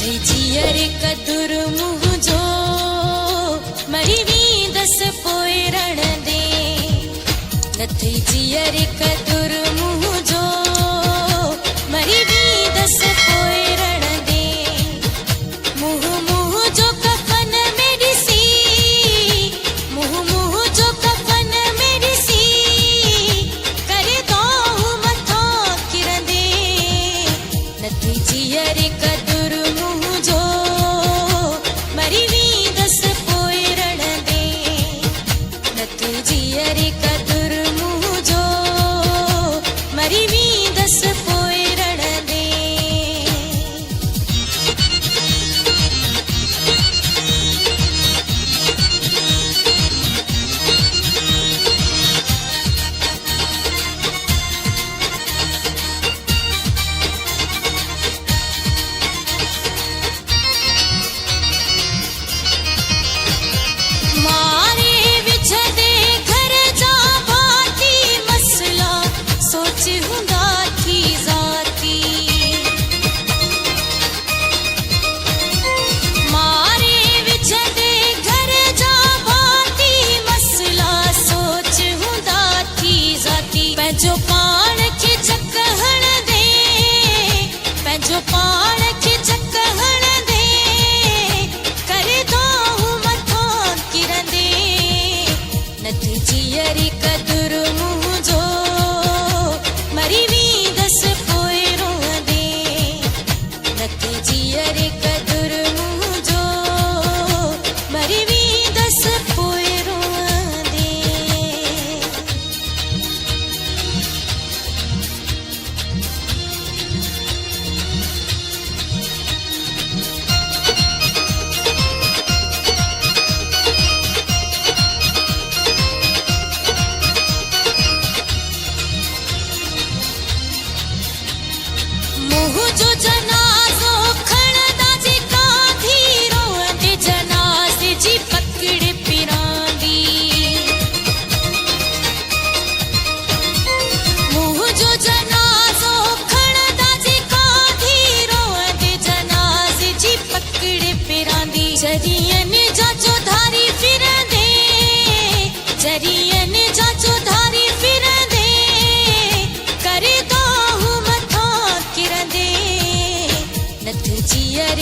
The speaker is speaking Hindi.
नथई जियर कदुर मुंह जो मरी वींदस पोइ रण दे। नथई जियर कदुर मुंह जो मरी वींदस पोइ रण दे। मुंह मुंह जो कफन में ॾिसी, मुंह मुंह जो कफन में ॾिसी करे दोह मथां किरंदे। नथई जियर कदुर मुंह जो मरी वींदस पोइ रण दे। नथई जियर कदुर मुंह जो मरी वींदस पोइ रण दे। मारे विछदे घर जा भाती मसला सोच हुंदा थी ज़ाती। मारे विछदे घर जा भाती मसला सोच हुंदा थी ज़ाती। पंहिंजो पाण खे चक हण दे, पंहिंजो पाण खे चक हण दे करे दोह मथां किरंदे। नथई जियर कदुर मुंह जो मरी वींदस पोइ रोंदे। नथई जियर कदुर मुंह जो मरी वींदस पोइ रोंदे। मुंह जो जनाज़ो खणंदा जेका थी रोंदे जनाज़े जी पकड़ पिरांदी। मुंह जो जनाज़ो खणंदा जेका थी रोंदे जनाज़े जी पकड़ पिरांदी। जरियनि जा चौधारी फिरंदे, जरियनि जा चौधारी फिरंदे करे दोह मथां किरंदे। नथई जियर